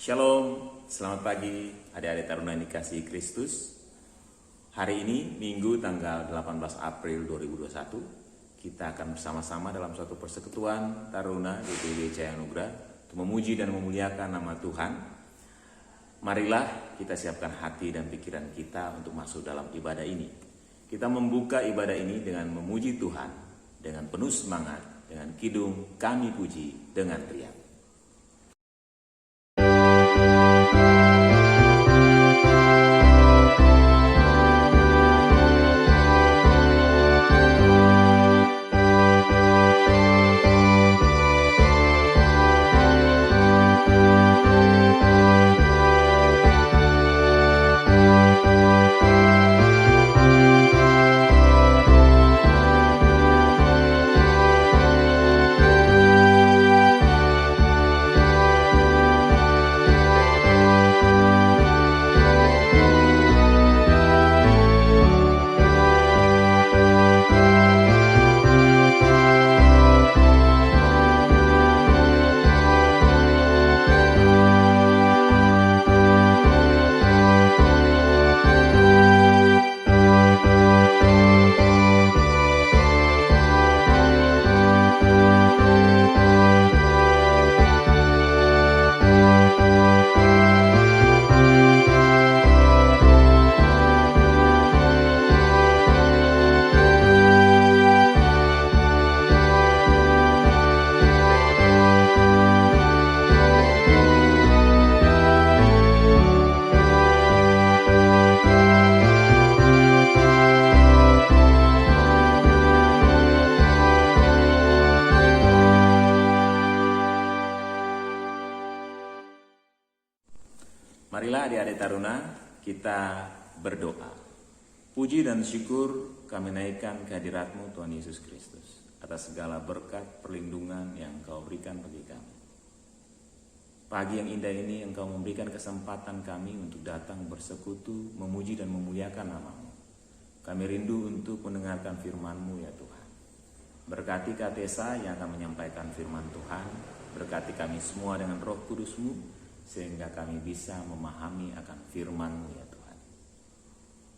Shalom, selamat pagi adik-adik taruna yang dikasihi Kristus. Hari ini Minggu tanggal 18 April 2021, kita akan bersama-sama dalam suatu persekutuan taruna di GBI Cahaya Anugerah untuk memuji dan memuliakan nama Tuhan. Marilah kita siapkan hati dan pikiran kita untuk masuk dalam ibadah ini. Kita membuka ibadah ini dengan memuji Tuhan dengan penuh semangat, dengan kidung Kami Puji dengan riang. Marilah adik-adik taruna kita berdoa. Puji dan syukur kami naikkan kehadirat-Mu Tuhan Yesus Kristus atas segala berkat perlindungan yang Engkau berikan bagi kami. Pagi yang indah ini Engkau memberikan kesempatan kami untuk datang bersekutu, memuji dan memuliakan nama-Mu. Kami rindu untuk mendengarkan firman-Mu ya Tuhan. Berkati Katesa yang akan menyampaikan firman Tuhan, berkati kami semua dengan Roh Kudus-Mu, sehingga kami bisa memahami akan firman-Mu ya Tuhan.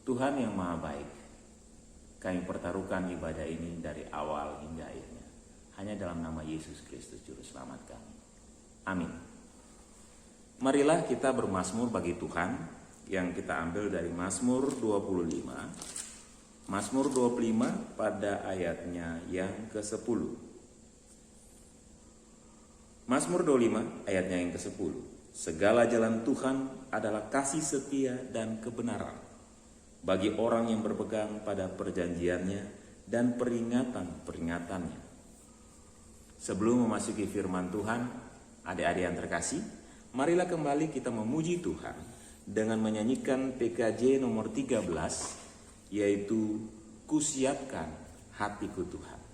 Tuhan yang maha baik, kami pertaruhkan ibadah ini dari awal hingga akhirnya, hanya dalam nama Yesus Kristus Juru Selamat kami. Amin. Marilah kita bermazmur bagi Tuhan yang kita ambil dari Mazmur 25. Mazmur 25 pada ayatnya yang ke-10. Mazmur 25 ayatnya yang ke-10. Segala jalan Tuhan adalah kasih setia dan kebenaran bagi orang yang berpegang pada perjanjiannya dan peringatan-peringatannya. Sebelum memasuki firman Tuhan, adik-adik yang terkasih, marilah kembali kita memuji Tuhan dengan menyanyikan PKJ nomor 13, yaitu Kusiapkan Hatiku Tuhan.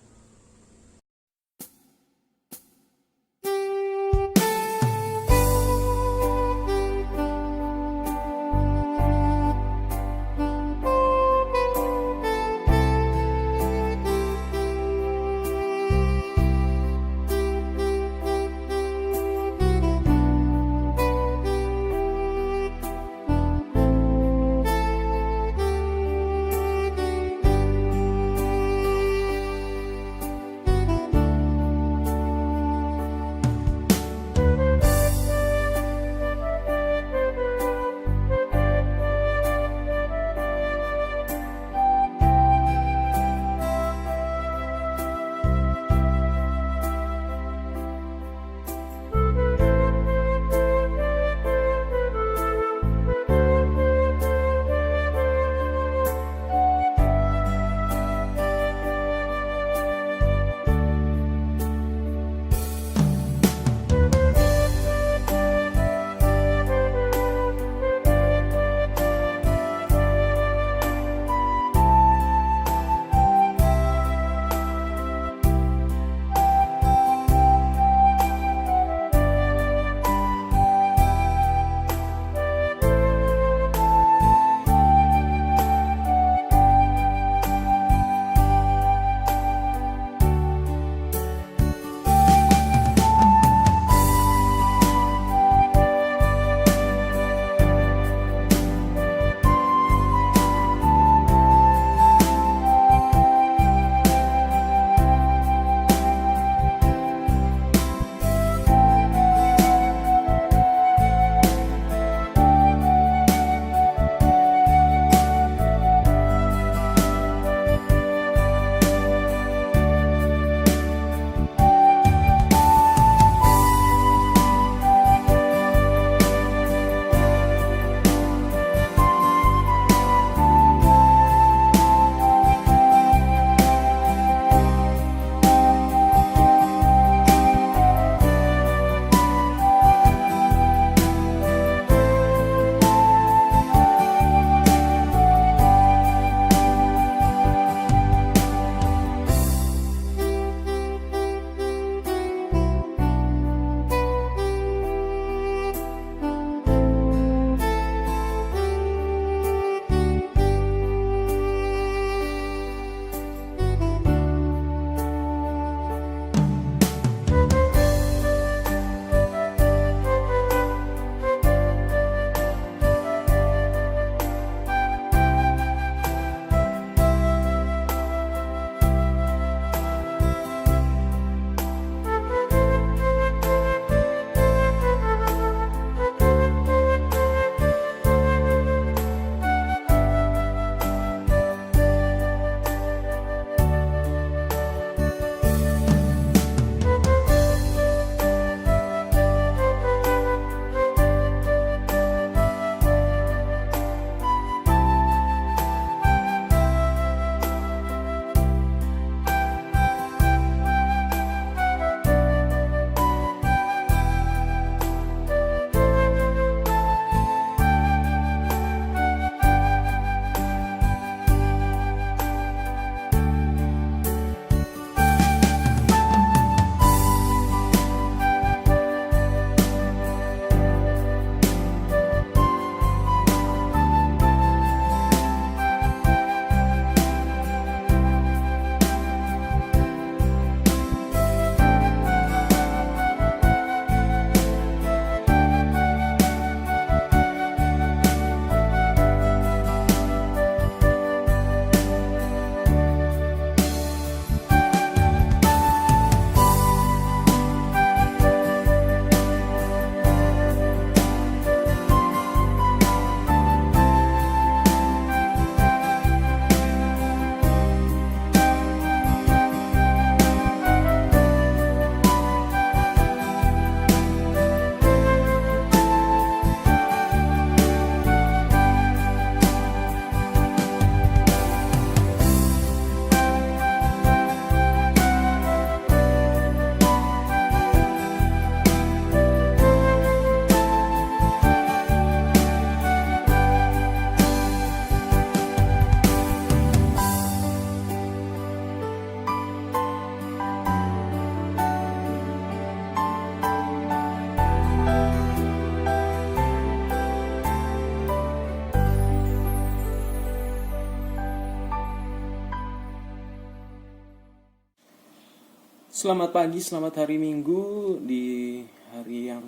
Selamat pagi, selamat hari Minggu. Di hari yang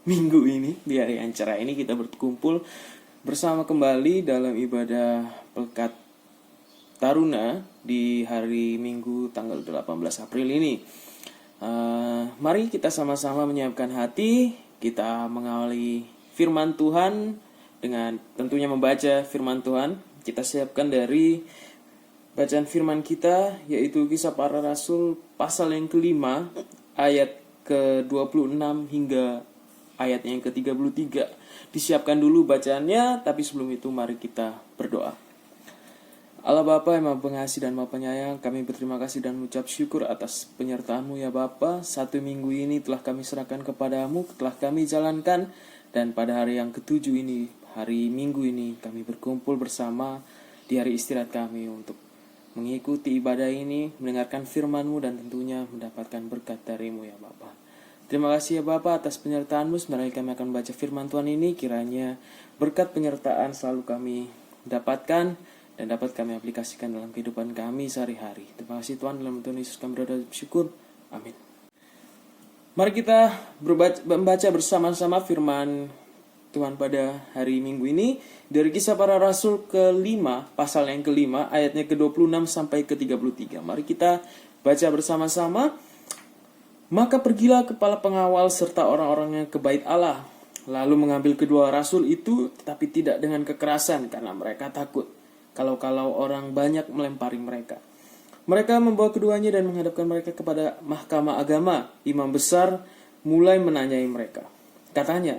Minggu ini, di hari yang cerah ini kita berkumpul bersama kembali dalam ibadah Pekat Taruna di hari Minggu tanggal 18 April ini. Mari kita sama-sama menyiapkan hati, kita mengawali firman Tuhan dengan tentunya membaca firman Tuhan. Kita siapkan dari bacaan firman kita, yaitu Kisah Para Rasul pasal yang kelima, ayat ke-26 hingga ayat yang ke-33. Disiapkan dulu bacaannya, tapi sebelum itu mari kita berdoa. Allah Bapa yang Maha Pengasih dan Maha Penyayang, kami berterima kasih dan mengucap syukur atas penyertaan-Mu ya Bapa. 1 minggu ini telah kami serahkan kepadamu, telah kami jalankan, dan pada hari yang ke-7 ini, hari Minggu ini, kami berkumpul bersama di hari istirahat kami untuk mengikuti ibadah ini, mendengarkan firman-Mu dan tentunya mendapatkan berkat dari-Mu ya Bapa. Terima kasih ya Bapa atas penyertaan-Mu. Sebenarnya kami akan baca firman Tuhan ini, kiranya berkat penyertaan selalu kami dapatkan dan dapat kami aplikasikan dalam kehidupan kami sehari-hari. Terima kasih Tuhan, dalam Tuhan Yesus kami berdoa dan bersyukur. Amin. Mari kita membaca bersama-sama firman Tuhan pada hari Minggu ini dari Kisah Para Rasul ke-5, pasal yang ke-5, ayatnya ke-26 sampai ke-33. Mari kita baca bersama-sama. Maka pergilah kepala pengawal serta orang-orangnya ke bait Allah, lalu mengambil kedua rasul itu, tetapi tidak dengan kekerasan, karena mereka takut kalau-kalau orang banyak melempari mereka. Mereka membawa keduanya dan menghadapkan mereka kepada mahkamah agama. Imam besar mulai menanyai mereka. Katanya,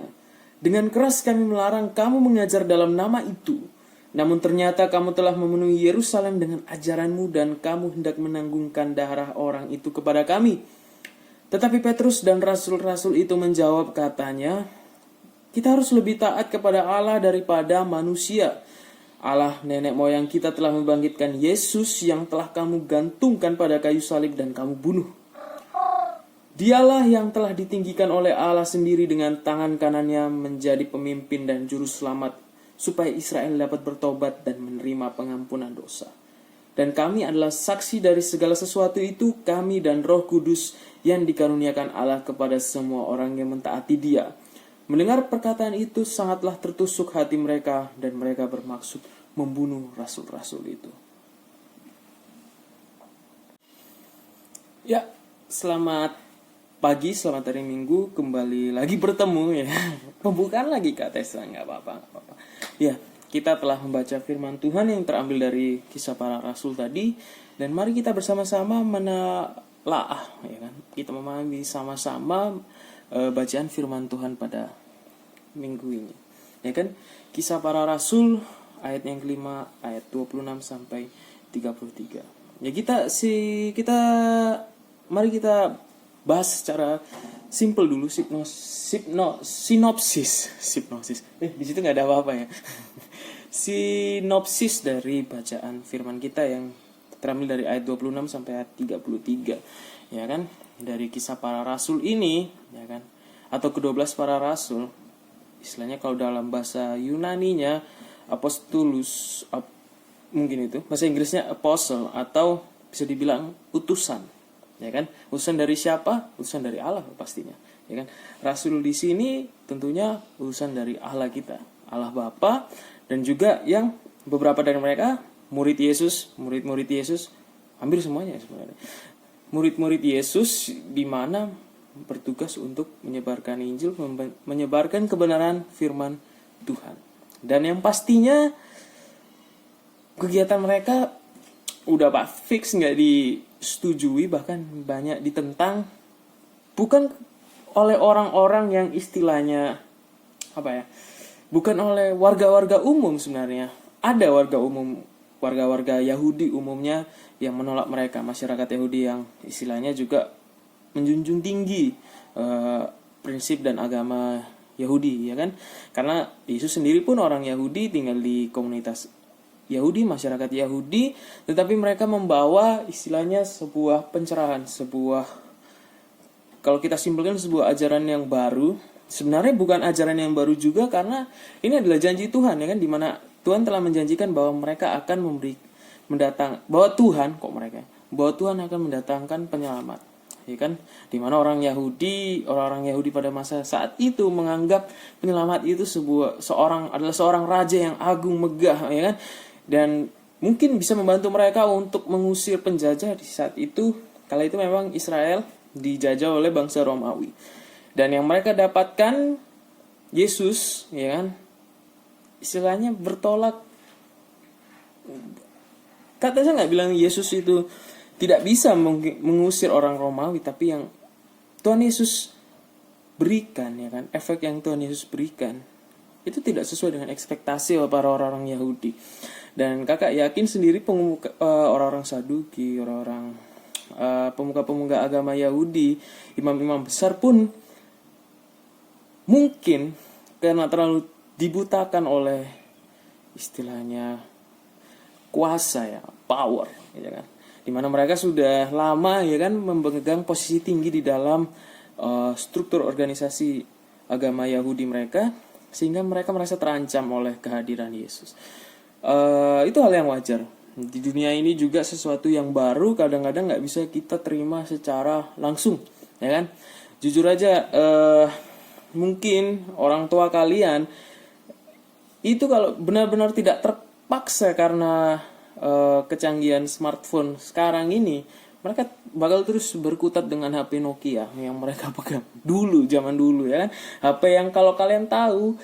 dengan keras kami melarang kamu mengajar dalam nama itu. Namun ternyata kamu telah memenuhi Yerusalem dengan ajaranmu dan kamu hendak menanggungkan darah orang itu kepada kami. Tetapi Petrus dan rasul-rasul itu menjawab, katanya, kita harus lebih taat kepada Allah daripada manusia. Allah nenek moyang kita telah membangkitkan Yesus yang telah kamu gantungkan pada kayu salib dan kamu bunuh. Dialah yang telah ditinggikan oleh Allah sendiri dengan tangan kanannya menjadi pemimpin dan juru selamat, supaya Israel dapat bertobat dan menerima pengampunan dosa. Dan kami adalah saksi dari segala sesuatu itu, kami dan Roh Kudus yang dikaruniakan Allah kepada semua orang yang mentaati Dia. Mendengar perkataan itu sangatlah tertusuk hati mereka dan mereka bermaksud membunuh rasul-rasul itu. Ya, selamat pagi, selamat hari Minggu, kembali lagi bertemu ya. Pembukaan lagi Kak Tessa, nggak apa-apa. Ya, kita telah membaca firman Tuhan yang terambil dari Kisah Para Rasul tadi, dan mari kita bersama-sama menelaah, ya kan? Kita memahami sama-sama bacaan firman Tuhan pada minggu ini, ya kan? Kisah Para Rasul ayat yang kelima, ayat 26 sampai 33. Ya mari kita bahas secara simple dulu, sinopsis. Di situ nggak ada apa-apa ya. Sinopsis dari bacaan firman kita yang terambil dari ayat 26 sampai ayat 33, ya kan? Dari Kisah Para Rasul ini, ya kan? Atau ke-12 para rasul. Istilahnya kalau dalam bahasa Yunaninya apostolus, mungkin itu. Bahasa Inggrisnya apostle, atau bisa dibilang utusan, ya kan? Utusan dari siapa? Utusan dari Allah pastinya, ya kan? Rasul di sini tentunya utusan dari Allah kita, Allah Bapa, dan juga yang beberapa dari mereka murid-murid Yesus, hampir semuanya sebenarnya. Murid-murid Yesus di mana bertugas untuk menyebarkan Injil, menyebarkan kebenaran firman Tuhan. Dan yang pastinya kegiatan mereka udah fix nggak disetujui, bahkan banyak ditentang, bukan oleh orang-orang yang istilahnya bukan oleh warga-warga umum sebenarnya. Ada warga-warga Yahudi umumnya yang menolak mereka, masyarakat Yahudi yang istilahnya juga menjunjung tinggi prinsip dan agama Yahudi, ya kan? Karena Yesus sendiri pun orang Yahudi, tinggal di komunitas Yahudi, masyarakat Yahudi, tetapi mereka membawa istilahnya sebuah pencerahan, kalau kita simpulkan sebuah ajaran yang baru. Sebenarnya bukan ajaran yang baru juga, karena ini adalah janji Tuhan, ya kan, dimana Tuhan telah menjanjikan bahwa mereka akan bahwa Tuhan, bahwa Tuhan akan mendatangkan penyelamat, ya kan? Dimana orang-orang Yahudi pada masa saat itu menganggap penyelamat itu adalah seorang raja yang agung megah, ya kan? Dan mungkin bisa membantu mereka untuk mengusir penjajah di saat itu. Kala itu memang Israel dijajah oleh bangsa Romawi. Dan yang mereka dapatkan Yesus, ya kan? Istilahnya bertolak. Kata saya nggak bilang Yesus itu tidak bisa mengusir orang Romawi, tapi yang Tuhan Yesus berikan, ya kan, efek yang Tuhan Yesus berikan itu tidak sesuai dengan ekspektasi para orang-orang Yahudi. Dan kakak yakin sendiri orang-orang Saduki, orang-orang pemuka-pemuka agama Yahudi, imam-imam besar pun mungkin karena terlalu dibutakan oleh istilahnya kuasa, ya, power, ya kan, dimana mereka sudah lama, ya kan, memegang posisi tinggi di dalam struktur organisasi agama Yahudi mereka, sehingga mereka merasa terancam oleh kehadiran Yesus. Itu hal yang wajar. Di dunia ini juga sesuatu yang baru kadang-kadang nggak bisa kita terima secara langsung, ya kan. Jujur aja, mungkin orang tua kalian itu kalau benar-benar tidak terpaksa karena kecanggihan smartphone sekarang ini, mereka bakal terus berkutat dengan HP Nokia yang mereka pegang zaman dulu, ya kan. HP yang kalau kalian tahu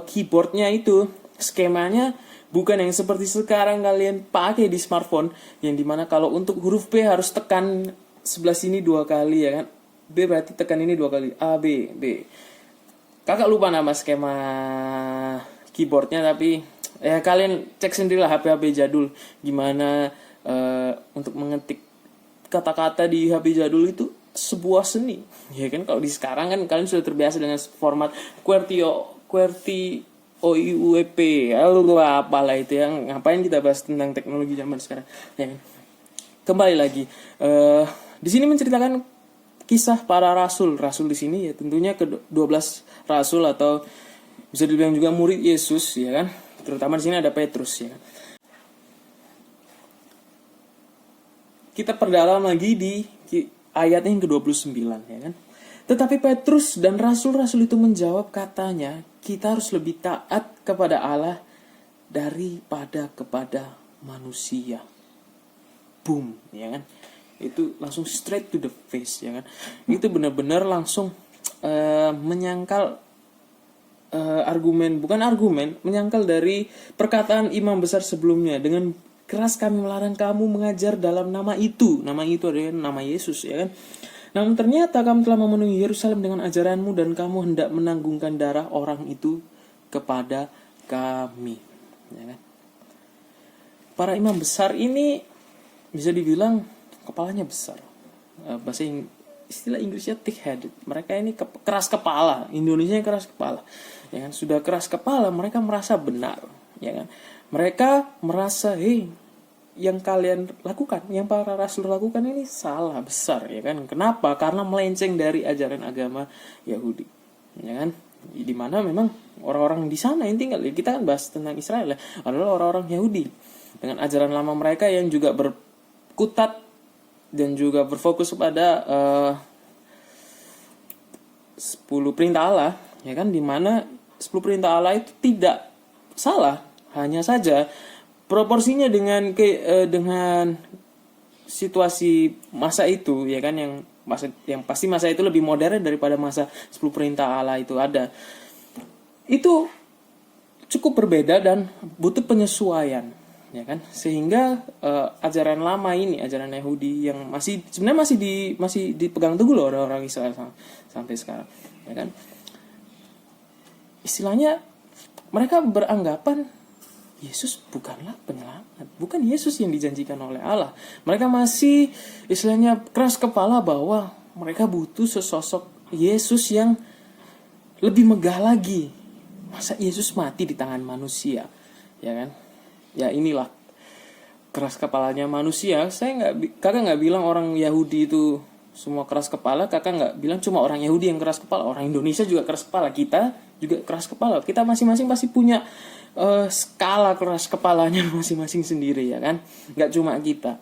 keyboardnya itu skemanya bukan yang seperti sekarang kalian pakai di smartphone, yang dimana kalau untuk huruf B harus tekan sebelah sini 2 kali, ya kan. B berarti tekan ini 2 kali, A, B, B. Kakak lupa nama skema keyboardnya, tapi ya kalian cek sendirilah HP-HP jadul gimana untuk mengetik kata-kata di HP jadul itu sebuah seni, ya kan. Kalau di sekarang kan kalian sudah terbiasa dengan format QWERTY OIUEP, lalu apalah itu, yang ngapain kita bahas tentang teknologi zaman sekarang, ya kan. Kembali lagi, di sini menceritakan kisah para rasul di sini, ya tentunya ke-12 rasul atau bisa dibilang juga murid Yesus, ya kan. Terutama di sini ada Petrus, ya. Kita perdalam lagi di ayat yang ke-29, ya kan. Tetapi Petrus dan rasul-rasul itu menjawab, katanya, kita harus lebih taat kepada Allah daripada kepada manusia. Boom, ya kan. Itu langsung straight to the face, ya kan. Itu benar-benar langsung menyangkal menyangkal dari perkataan imam besar sebelumnya. Dengan keras kami melarang kamu mengajar dalam nama itu adalah nama Yesus, ya kan. Namun ternyata kamu telah memenuhi Yerusalem dengan ajaranmu dan kamu hendak menanggungkan darah orang itu kepada kami, ya kan. Para imam besar ini bisa dibilang kepalanya besar. Istilah Inggrisnya thick-headed. Mereka ini keras kepala. Indonesia keras kepala. Ya kan, sudah keras kepala, mereka merasa benar, ya kan. Mereka merasa, yang kalian lakukan, yang para rasul lakukan ini salah besar, ya kan. Kenapa? Karena melenceng dari ajaran agama Yahudi, ya kan. Di mana memang orang-orang di sana yang tinggal, kita kan bahas tentang Israel, adalah orang-orang Yahudi dengan ajaran lama mereka yang juga berkutat dan juga berfokus pada 10 perintah Allah, ya kan, di mana 10 perintah Allah itu tidak salah, hanya saja proporsinya dengan situasi masa itu, ya kan, yang pasti masa itu lebih modern daripada masa 10 perintah Allah itu ada. Itu cukup berbeda dan butuh penyesuaian, ya kan. Sehingga ajaran lama ini, ajaran Yahudi yang sebenarnya masih dipegang teguh loh orang-orang Israel sampai sekarang, ya kan. Istilahnya mereka beranggapan Yesus bukanlah penyelamat, bukan Yesus yang dijanjikan oleh Allah. Mereka masih istilahnya keras kepala bahwa mereka butuh sesosok Yesus yang lebih megah lagi. Masa Yesus mati di tangan manusia, ya kan? Ya inilah keras kepalanya manusia. Kakak nggak bilang orang Yahudi itu semua keras kepala. Kakak nggak bilang cuma orang Yahudi yang keras kepala. Orang Indonesia juga keras kepala. Kita juga keras kepala. Kita masing-masing pasti punya skala keras kepalanya masing-masing sendiri, ya kan. Nggak cuma kita.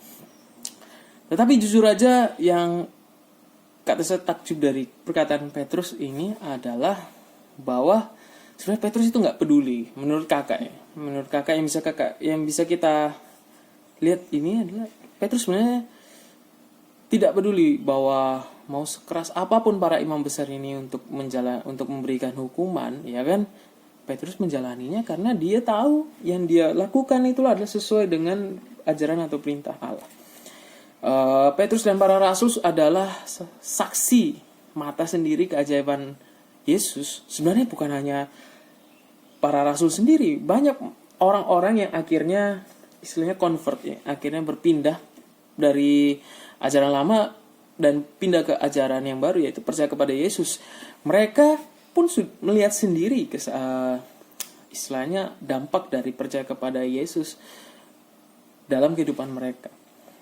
Tetapi jujur aja yang kata saya takjub dari perkataan Petrus ini adalah bahwa sebenarnya Petrus itu nggak peduli menurut kakak ya. Menurut kakak yang bisa kita lihat ini adalah Petrus sebenarnya tidak peduli bahwa mau sekeras apapun para imam besar ini untuk memberikan hukuman, ya kan? Petrus menjalaninya karena dia tahu yang dia lakukan itu adalah sesuai dengan ajaran atau perintah Allah. Petrus dan para rasul adalah saksi mata sendiri keajaiban Yesus. Sebenarnya bukan hanya para rasul sendiri, banyak orang-orang yang akhirnya istilahnya convert ya, akhirnya berpindah dari ajaran lama dan pindah ke ajaran yang baru, yaitu percaya kepada Yesus. Mereka pun melihat sendiri istilahnya dampak dari percaya kepada Yesus dalam kehidupan mereka,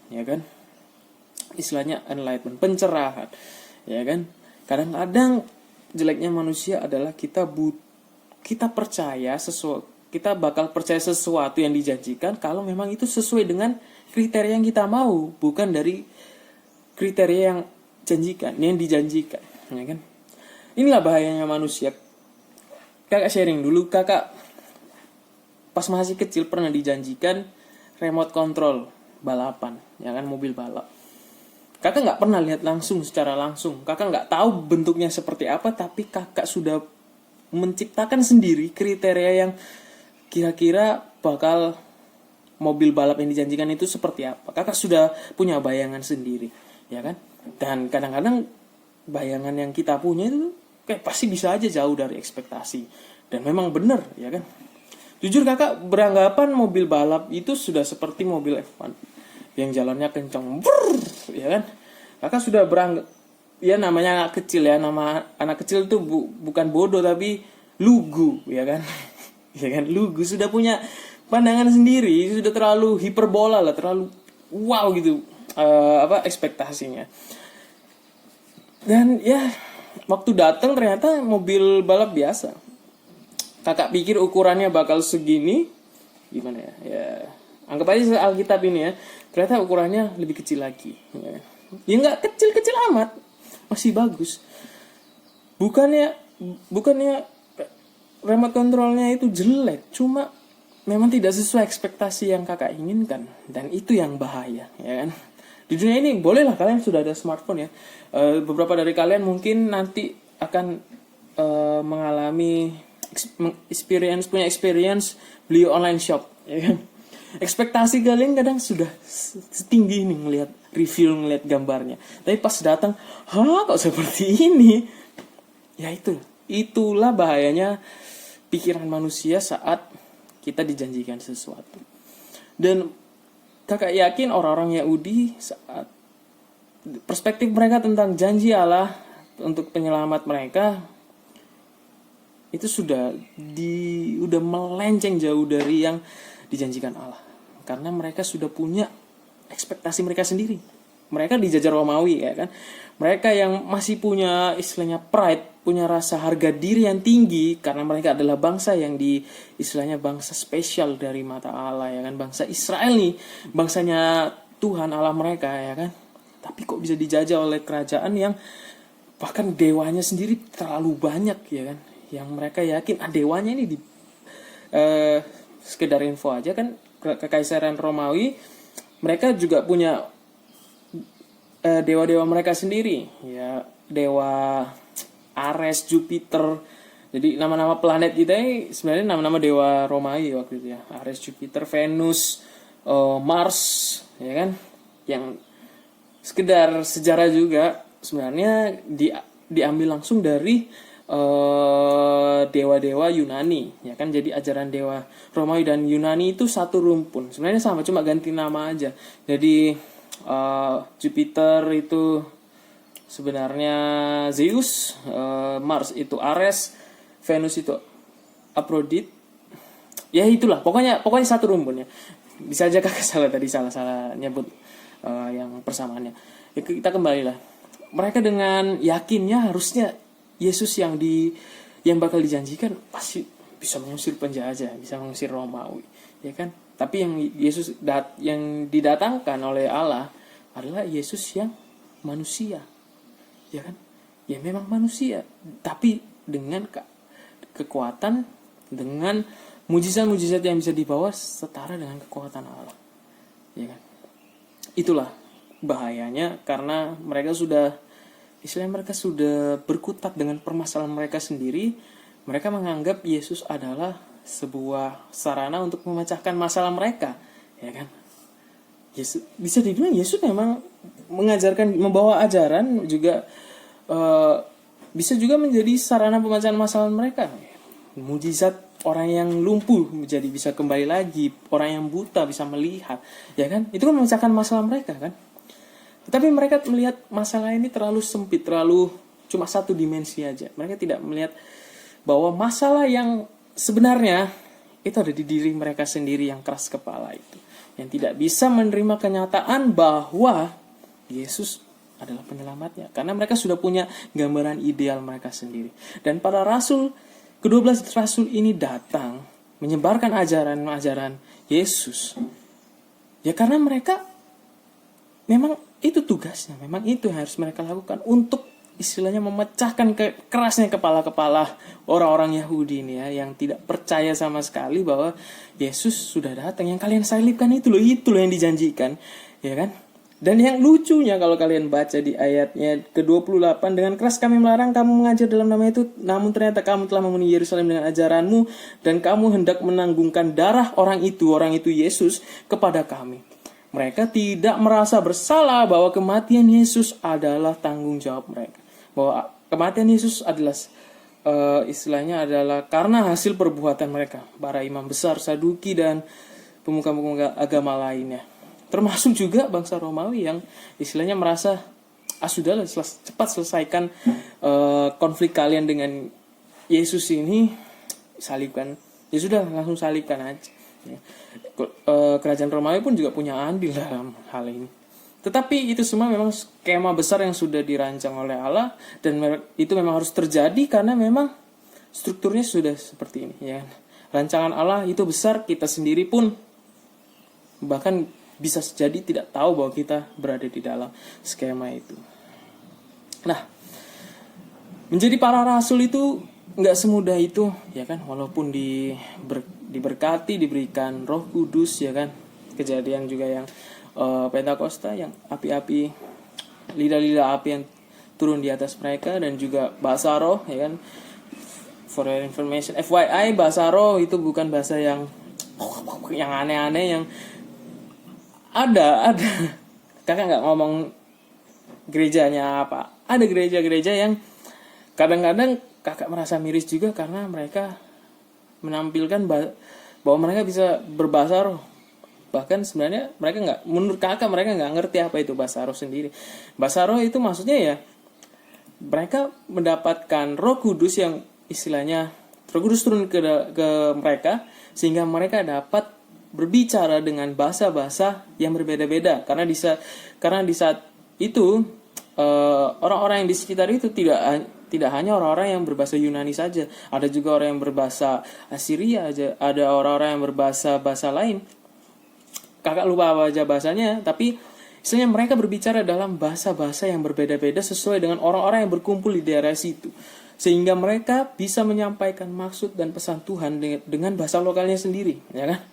ya kan? Istilahnya enlightenment, pencerahan, ya kan? Kadang-kadang jeleknya manusia adalah kita percaya kita bakal percaya sesuatu yang dijanjikan kalau memang itu sesuai dengan kriteria yang kita mau, bukan dari kriteria yang dijanjikan, ya kan? Inilah bahayanya manusia. Kakak sharing dulu, kakak pas masih kecil pernah dijanjikan remote control balapan, ya kan, mobil balap. Kakak nggak pernah lihat secara langsung, kakak nggak tahu bentuknya seperti apa, tapi kakak sudah menciptakan sendiri kriteria yang kira-kira bakal mobil balap yang dijanjikan itu seperti apa. Kakak sudah punya bayangan sendiri, ya kan? Dan kadang-kadang bayangan yang kita punya itu kayak pasti bisa aja jauh dari ekspektasi. Dan memang benar, ya kan? Jujur kakak beranggapan mobil balap itu sudah seperti mobil F1 yang jalannya kencang, ya kan? Kakak sudah ya namanya anak kecil ya, nama anak kecil itu bukan bodoh tapi lugu, ya kan? Ya kan, lugu, sudah punya pandangan sendiri, sudah terlalu hiperbola lah, terlalu wow gitu ekspektasinya. Dan ya waktu datang ternyata mobil balap biasa. Kakak pikir ukurannya bakal segini, gimana ya? Ya anggap aja Alkitab ini ya, ternyata ukurannya lebih kecil lagi. Ya nggak kecil-kecil amat, masih bagus. Bukannya remote controlnya itu jelek, cuma memang tidak sesuai ekspektasi yang kakak inginkan, dan itu yang bahaya, ya kan? Di dunia ini bolehlah kalian sudah ada smartphone ya. Beberapa dari kalian mungkin nanti akan mengalami punya experience beli online shop, ya kan? Ekspektasi kalian kadang sudah setinggi ini ngelihat review, ngelihat gambarnya, tapi pas datang, kok seperti ini? Ya itulah bahayanya pikiran manusia saat kita dijanjikan sesuatu. Dan kakak yakin orang-orang Yahudi saat perspektif mereka tentang janji Allah untuk penyelamat mereka itu sudah melenceng jauh dari yang dijanjikan Allah, karena mereka sudah punya ekspektasi mereka sendiri. Mereka dijajah Romawi, ya kan? Mereka yang masih punya istilahnya pride, punya rasa harga diri yang tinggi karena mereka adalah bangsa yang istilahnya bangsa spesial dari mata Allah, ya kan? Bangsa Israel nih, bangsanya Tuhan Allah mereka, ya kan? Tapi kok bisa dijajah oleh kerajaan yang bahkan dewanya sendiri terlalu banyak, ya kan? Yang mereka yakin dewanya ini sekedar info aja kan, kekaisaran Romawi mereka juga punya dewa-dewa mereka sendiri, ya, dewa Ares, Jupiter. Jadi nama-nama planet kita ini sebenarnya nama-nama dewa Romawi waktu itu ya. Ares, Jupiter, Venus, Mars, ya kan? Yang sekedar sejarah juga sebenarnya diambil langsung dari dewa-dewa Yunani, ya kan? Jadi ajaran dewa Romawi dan Yunani itu satu rumpun. Sebenarnya sama, cuma ganti nama aja. Jadi Jupiter itu sebenarnya Zeus, Mars itu Ares, Venus itu Aphrodite. Ya itulah, pokoknya satu rumpun ya. Bisa aja kakak salah nyebut yang persamaannya. Ya, kita kembalilah. Mereka dengan yakinnya harusnya Yesus yang bakal dijanjikan pasti bisa mengusir penjajah, bisa mengusir Romawi, ya kan? Tapi yang Yesus yang didatangkan oleh Allah adalah Yesus yang manusia, ya kan? Ya memang manusia, tapi dengan kekuatan, dengan mujizat-mujizat yang bisa dibawa setara dengan kekuatan Allah, ya kan? Itulah bahayanya, karena mereka sudah berkutat dengan permasalahan mereka sendiri. Mereka menganggap Yesus adalah sebuah sarana untuk memecahkan masalah mereka, ya kan? Yesus, bisa dibilang Yesus memang mengajarkan, membawa ajaran juga, bisa juga menjadi sarana pemecahan masalah mereka. Mujizat, orang yang lumpuh menjadi bisa kembali lagi, orang yang buta bisa melihat, ya kan? Itu kan memecahkan masalah mereka kan. Tetapi mereka melihat masalah ini terlalu sempit, terlalu cuma satu dimensi aja. Mereka tidak melihat bahwa masalah yang sebenarnya itu ada di diri mereka sendiri yang keras kepala itu, yang tidak bisa menerima kenyataan bahwa Yesus adalah penyelamatnya, karena mereka sudah punya gambaran ideal mereka sendiri. Dan para rasul, ke-12 rasul ini datang menyebarkan ajaran-ajaran Yesus, ya karena mereka memang itu tugasnya, memang itu yang harus mereka lakukan untuk istilahnya memecahkan kerasnya kepala-kepala orang-orang Yahudi ini ya, yang tidak percaya sama sekali bahwa Yesus sudah datang. Yang kalian salibkan itu loh yang dijanjikan, ya kan? Dan yang lucunya kalau kalian baca di ayatnya ke-28, dengan keras kami melarang kamu mengajar dalam nama itu, namun ternyata kamu telah memenuhi Yerusalem dengan ajaranmu, dan kamu hendak menanggungkan darah orang itu Yesus, kepada kami. Mereka tidak merasa bersalah bahwa kematian Yesus adalah tanggung jawab mereka. Bahwa kematian Yesus adalah istilahnya adalah karena hasil perbuatan mereka, para imam besar, Saduki, dan pemuka-pemuka agama lainnya. Termasuk juga bangsa Romawi yang istilahnya merasa, sudahlah cepat selesaikan konflik kalian dengan Yesus ini, salibkan. Ya sudah, langsung salibkan aja. Ya. Kerajaan Romawi pun juga punya andil dalam hal ini. Tetapi itu semua memang skema besar yang sudah dirancang oleh Allah, dan itu memang harus terjadi karena memang strukturnya sudah seperti ini, ya. Rancangan Allah itu besar, kita sendiri pun bahkan bisa jadi tidak tahu bahwa kita berada di dalam skema itu. Nah, menjadi para rasul itu nggak semudah itu, ya kan? Walaupun diberkati, diberikan Roh Kudus, ya kan? Kejadian juga yang Pentakosta, yang api-api, lidah-lidah api yang turun di atas mereka, dan juga bahasa roh, ya kan? For your information, FYI, bahasa roh itu bukan bahasa yang aneh-aneh, yang ada kakak nggak ngomong gerejanya apa. Ada gereja-gereja yang kadang-kadang kakak merasa miris juga, karena mereka menampilkan bahwa mereka bisa berbahasa roh. Bahkan sebenarnya mereka nggak, menurut kakak mereka nggak ngerti apa itu bahasa roh sendiri. Bahasa roh itu maksudnya ya, mereka mendapatkan Roh Kudus, yang istilahnya Roh Kudus turun ke mereka, sehingga mereka dapat berbicara dengan bahasa-bahasa yang berbeda-beda. Karena di saat itu orang-orang yang di sekitar itu tidak hanya orang-orang yang berbahasa Yunani saja, ada juga orang yang berbahasa Assyria aja, ada orang-orang yang berbahasa lain. Kakak lupa apa aja bahasanya, tapi istilahnya mereka berbicara dalam bahasa-bahasa yang berbeda-beda sesuai dengan orang-orang yang berkumpul di daerah situ, sehingga mereka bisa menyampaikan maksud dan pesan Tuhan dengan bahasa lokalnya sendiri, ya kan?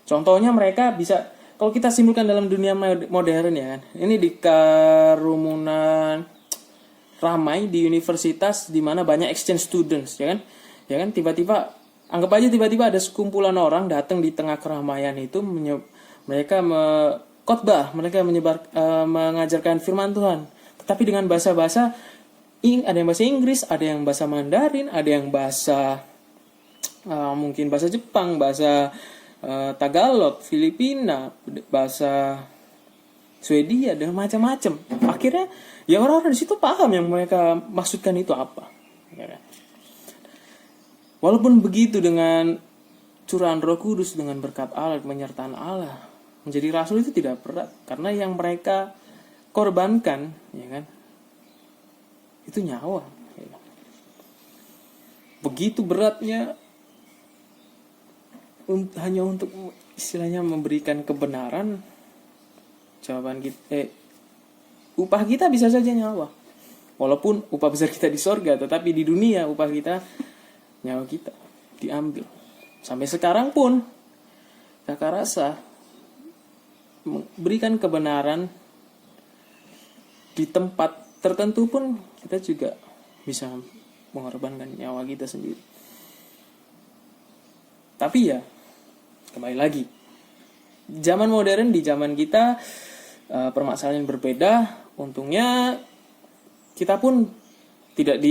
Contohnya mereka bisa, kalau kita simpulkan dalam dunia modern, ya kan, ini di kerumunan ramai di universitas di mana banyak exchange students, ya kan, tiba-tiba ada sekumpulan orang datang di tengah keramaian itu, mereka khotbah, mereka mengajarkan firman Tuhan, tetapi dengan bahasa-bahasa, ada yang bahasa Inggris, ada yang bahasa Mandarin, ada yang bahasa mungkin bahasa Jepang, bahasa Tagalog, Filipina, bahasa Swedia, dan macam-macam. Akhirnya ya orang-orang di situ paham yang mereka maksudkan itu apa. Walaupun begitu, dengan curahan Roh Kudus, dengan berkat Allah, penyertaan Allah, menjadi rasul itu tidak berat, karena yang mereka korbankan, ya kan, itu nyawa. Begitu beratnya, hanya untuk istilahnya memberikan kebenaran. Jawaban kita, upah kita bisa saja nyawa. Walaupun upah besar kita di sorga, tetapi di dunia upah kita nyawa kita diambil. Sampai sekarang pun kakak rasa berikan kebenaran di tempat tertentu pun kita juga bisa mengorbankan nyawa kita sendiri. Tapi ya kembali lagi, zaman modern, di zaman kita permasalahan berbeda. Untungnya kita pun tidak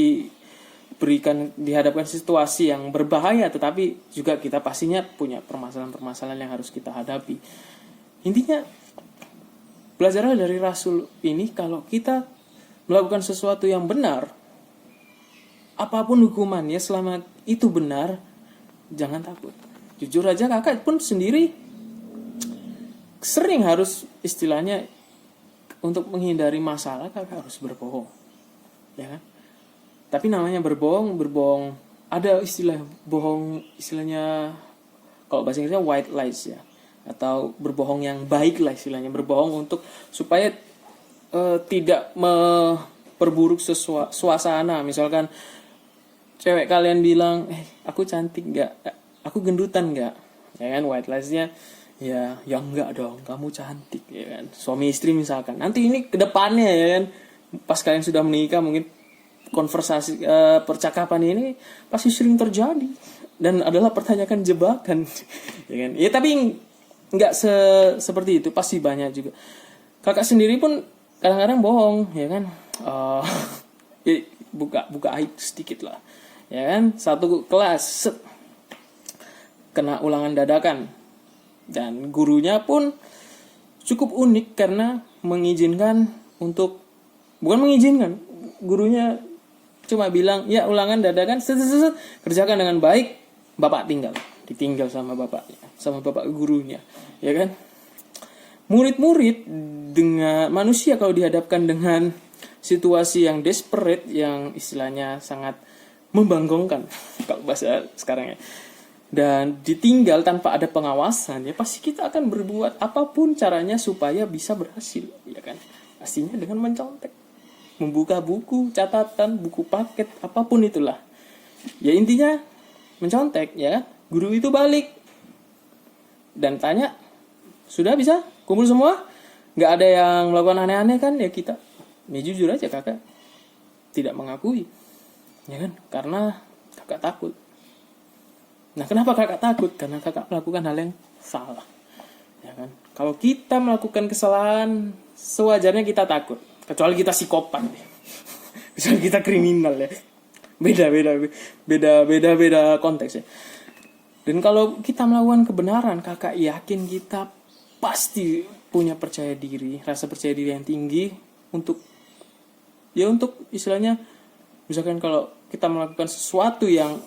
dihadapkan situasi yang berbahaya, tetapi juga kita pastinya punya permasalahan-permasalahan yang harus kita hadapi. Intinya, belajarlah dari Rasul ini, kalau kita melakukan sesuatu yang benar, apapun hukumannya selama itu benar, jangan takut. Jujur aja kakak pun sendiri sering harus istilahnya untuk menghindari masalah, kakak harus berbohong. Ya kan? Tapi namanya berbohong ada istilah bohong, istilahnya kalau bahasa Inggrisnya white lies ya, atau berbohong yang baik lah istilahnya, berbohong untuk supaya tidak memperburuk suasana. Misalkan cewek kalian bilang, aku cantik nggak, aku gendutan nggak, ya kan, white lies-nya ya enggak dong, kamu cantik, ya kan. Suami istri misalkan, nanti ini kedepannya ya kan, pas kalian sudah menikah mungkin konversasi percakapan ini pasti sering terjadi dan adalah pertanyaan jebakan ya kan. Ya tapi nggak seperti itu, pasti banyak juga. Kakak sendiri pun kadang-kadang bohong ya kan, buka aib sedikit lah ya kan. Satu kelas kena ulangan dadakan dan gurunya pun cukup unik karena gurunya cuma bilang, ya ulangan dadakan, kerjakan dengan baik, bapak ditinggal sama bapaknya, sama bapak gurunya, ya kan. Murid-murid dengan manusia kalau dihadapkan dengan situasi yang desperate, yang istilahnya sangat membanggongkan kalau bahasa sekarang ya, dan ditinggal tanpa ada pengawasan, ya pasti kita akan berbuat apapun caranya supaya bisa berhasil, ya kan. Pastinya dengan mencontek, membuka buku catatan, buku paket, apapun itulah. Ya intinya mencontek ya. Guru itu balik dan tanya, sudah bisa kumpul semua? Nggak ada yang melakukan aneh-aneh kan? Ya kita, ya jujur aja kakak tidak mengakui, ya kan? Karena kakak takut. Nah kenapa kakak takut? Karena kakak melakukan hal yang salah, ya kan? Kalau kita melakukan kesalahan, sewajarnya kita takut. Kecuali kita psikopat, kecuali kita kriminal ya, beda konteks ya. Dan kalau kita melakukan kebenaran, kakak yakin kita pasti punya rasa percaya diri yang tinggi untuk istilahnya, misalkan kalau kita melakukan sesuatu yang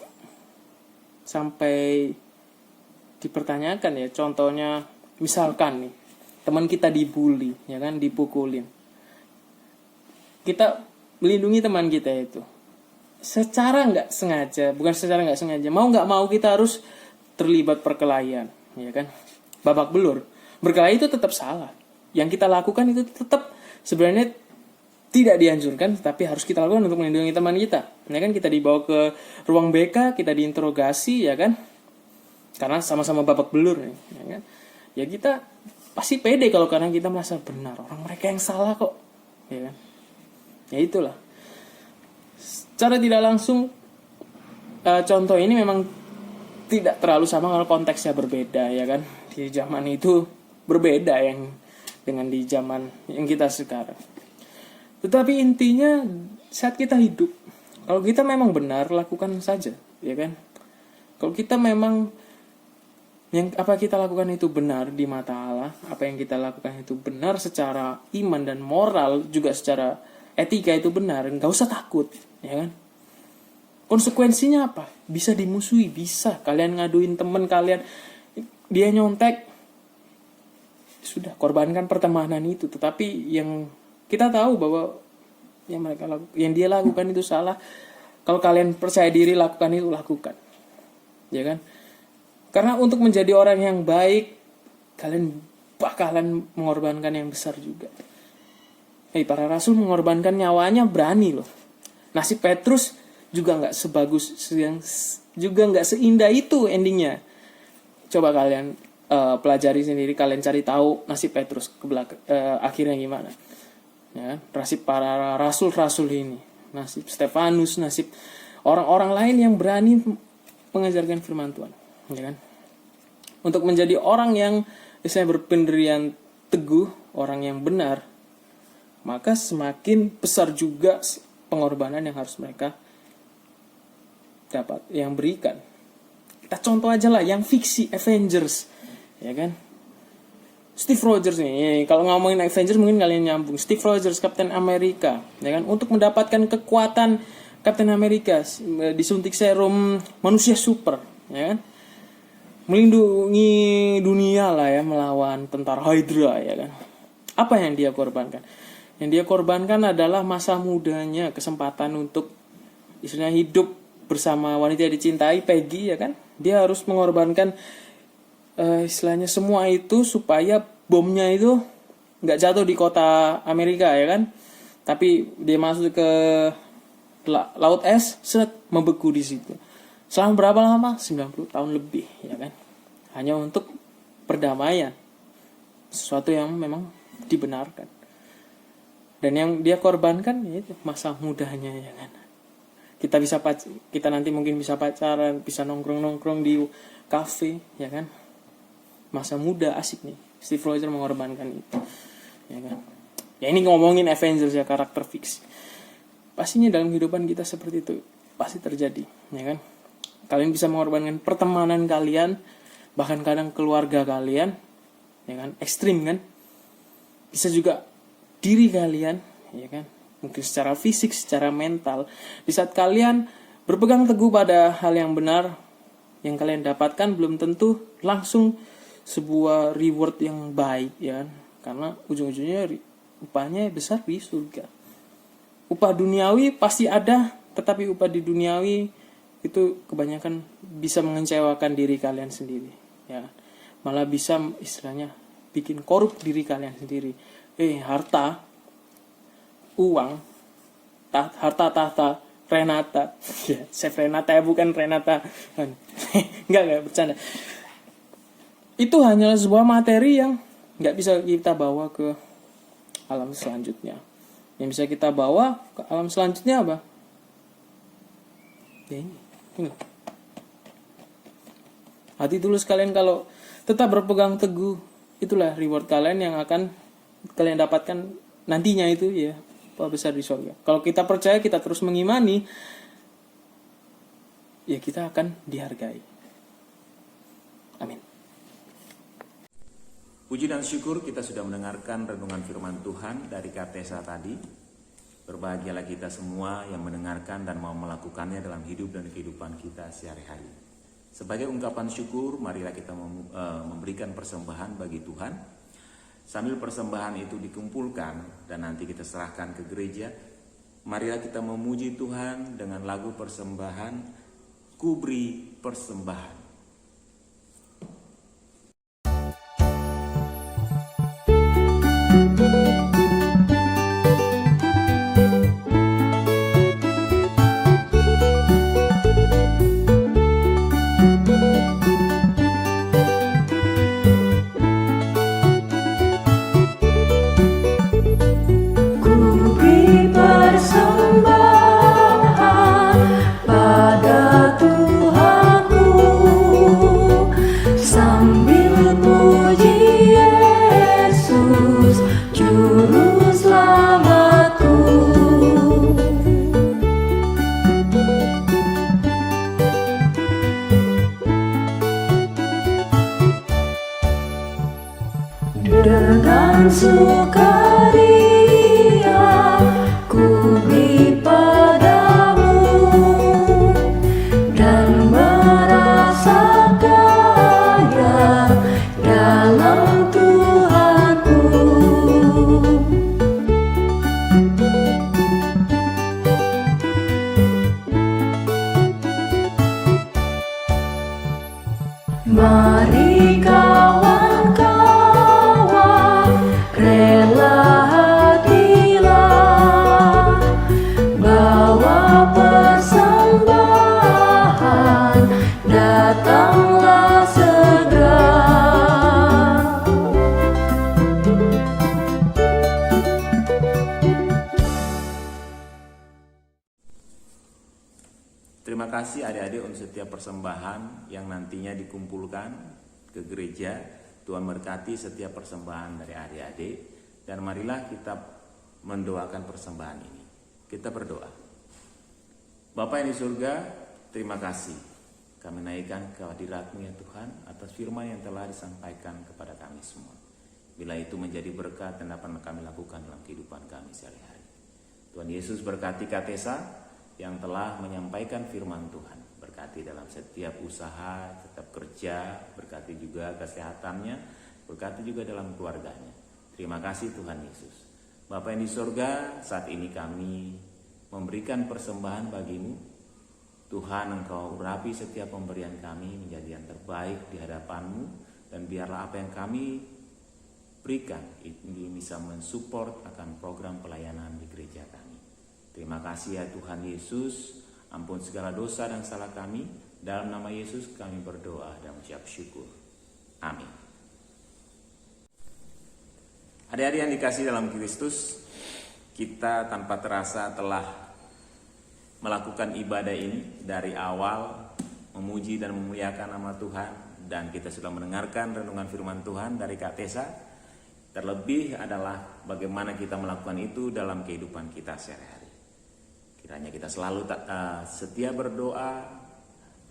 sampai dipertanyakan ya, contohnya misalkan nih teman kita dibully, ya kan, dipukulin. Kita melindungi teman kita itu secara nggak sengaja, mau nggak mau kita harus terlibat perkelahian, ya kan, babak belur. Berkelahi itu tetap salah. Yang kita lakukan itu tetap sebenarnya tidak dianjurkan, tapi harus kita lakukan untuk melindungi teman kita. Ya kan, kita dibawa ke ruang BK, kita diinterogasi, ya kan, karena sama-sama babak belur, ya kan. Ya kita pasti pede kalau kadang kita merasa benar, orang mereka yang salah kok, ya kan. Ya itulah. Secara tidak langsung contoh ini memang tidak terlalu sama kalau konteksnya berbeda, ya kan. Di zaman itu berbeda yang dengan di zaman yang kita sekarang. Tetapi intinya saat kita hidup, kalau kita memang benar, lakukan saja, ya kan. Kalau kita memang yang apa kita lakukan itu benar di mata Allah, apa yang kita lakukan itu benar secara iman dan moral, juga secara etika itu benar, nggak usah takut, ya kan. Konsekuensinya apa? Bisa dimusuhi, bisa kalian ngaduin teman kalian, dia nyontek, sudah korbankan pertemanan itu. Tetapi yang kita tahu bahwa yang dia lakukan itu salah. Kalau kalian percaya diri lakukan itu, lakukan, ya kan. Karena untuk menjadi orang yang baik, kalian bakalan mengorbankan yang besar juga. Para rasul mengorbankan nyawanya berani loh. Nasib Petrus juga nggak sebagus juga nggak seindah itu endingnya. Coba kalian pelajari sendiri, kalian cari tahu nasib Petrus akhirnya gimana. Ya, nasib para rasul-rasul ini, nasib Stefanus, nasib orang-orang lain yang berani mengajarkan firman Tuhan, ya kan? Untuk menjadi orang yang berpendirian teguh, orang yang benar, maka semakin besar juga pengorbanan yang harus mereka dapat, yang berikan. Kita contoh aja lah yang fiksi Avengers, ya kan? Steve Rogers nih, kalau ngomongin Avengers mungkin kalian nyambung. Steve Rogers, Captain America, ya kan? Untuk mendapatkan kekuatan Captain America, disuntik serum manusia super, ya kan? Melindungi dunia lah ya, melawan tentara Hydra, ya kan? Apa yang dia korbankan? Yang dia korbankan adalah masa mudanya, kesempatan untuk istilahnya hidup bersama wanita yang dicintai, Peggy, ya kan? Dia harus mengorbankan istilahnya semua itu supaya bomnya itu nggak jatuh di kota Amerika, ya kan? Tapi dia masuk ke laut es, membeku di situ. Selama berapa lama? 90 tahun lebih, ya kan? Hanya untuk perdamaian. Sesuatu yang memang dibenarkan. Dan yang dia korbankan yaitu masa mudanya, ya kan. Kita nanti mungkin bisa pacaran, bisa nongkrong di kafe, ya kan. Masa muda asik nih. Steve Rogers mengorbankan itu, ya kan. Ya ini ngomongin Avengers ya, karakter fiksi. Pastinya dalam kehidupan kita seperti itu pasti terjadi, ya kan. Kalian bisa mengorbankan pertemanan kalian, bahkan kadang keluarga kalian, ya kan. Ekstrim kan. Bisa juga diri kalian, ya kan, mungkin secara fisik, secara mental. Di saat kalian berpegang teguh pada hal yang benar, yang kalian dapatkan belum tentu langsung sebuah reward yang baik, ya kan? Karena ujung-ujungnya upahnya besar di surga. Upah duniawi pasti ada, tetapi upah di duniawi itu kebanyakan bisa mengecewakan diri kalian sendiri, ya. Malah bisa istilahnya bikin korup diri kalian sendiri. Harta, uang, harta tahta, Renata, ya, Chef Renata ya, bukan Renata, enggak bercanda. Itu hanyalah sebuah materi yang nggak bisa kita bawa ke alam selanjutnya. Yang bisa kita bawa ke alam selanjutnya apa? Ya ini. Hati tulus kalian kalau tetap berpegang teguh, itulah reward kalian yang akan kalian dapatkan nantinya itu, ya, upah besar di surga. Kalau kita percaya, kita terus mengimani, ya kita akan dihargai. Amin. Puji dan syukur kita sudah mendengarkan renungan firman Tuhan dari Katesa tadi. Berbahagialah kita semua yang mendengarkan dan mau melakukannya dalam hidup dan kehidupan kita sehari-hari. Sebagai ungkapan syukur, marilah kita memberikan persembahan bagi Tuhan. Sambil persembahan itu dikumpulkan dan nanti kita serahkan ke gereja, marilah kita memuji Tuhan dengan lagu persembahan, Ku Beri Persembahan. Dengan sukaria ku beri padamu dan merasa kaya dalam Tuhanku. Mari kawan-kawan, rela hati datanglah segera. Terima kasih adik-adik untuk setiap persembahan yang nantinya dikumpulkan ke gereja. Tuhan berkati setiap persembahan dari adik-adik. Dan marilah kita mendoakan persembahan ini. Kita berdoa. Bapa yang di surga, terima kasih. Kami naikkan kehadirat-Mu ya Tuhan atas firman yang telah disampaikan kepada kami semua. Bila itu menjadi berkat dan dapat kami lakukan dalam kehidupan kami sehari-hari. Tuhan Yesus berkati Katesa yang telah menyampaikan firman Tuhan. Berkati dalam setiap usaha, tetap kerja, berkati juga kesehatannya, berkati juga dalam keluarganya. Terima kasih Tuhan Yesus. Bapa yang di surga, saat ini kami memberikan persembahan bagimu. Tuhan, Engkau urapi setiap pemberian kami menjadi yang terbaik di hadapan-Mu. Dan biarlah apa yang kami berikan ini bisa mensupport akan program pelayanan di gereja kami. Terima kasih ya Tuhan Yesus, ampun segala dosa dan salah kami. Dalam nama Yesus kami berdoa dan mengucap syukur. Amin. Adik-adik yang dikasihi dalam Kristus, kita tanpa terasa telah melakukan ibadah ini dari awal, memuji dan memuliakan nama Tuhan. Dan kita sudah mendengarkan renungan firman Tuhan dari Kak Tessa. Terlebih adalah bagaimana kita melakukan itu dalam kehidupan kita sehari-hari. Kiranya kita selalu setia berdoa,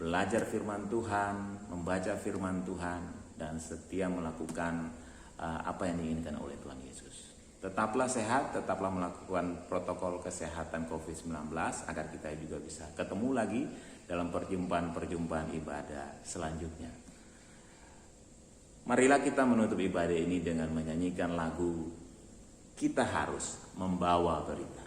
belajar firman Tuhan, membaca firman Tuhan, dan setia melakukan apa yang diinginkan oleh Tuhan Yesus. Tetaplah sehat, tetaplah melakukan protokol kesehatan COVID-19 agar kita juga bisa ketemu lagi dalam perjumpaan-perjumpaan ibadah selanjutnya. Marilah kita menutup ibadah ini dengan menyanyikan lagu Kita Harus Membawa Berita.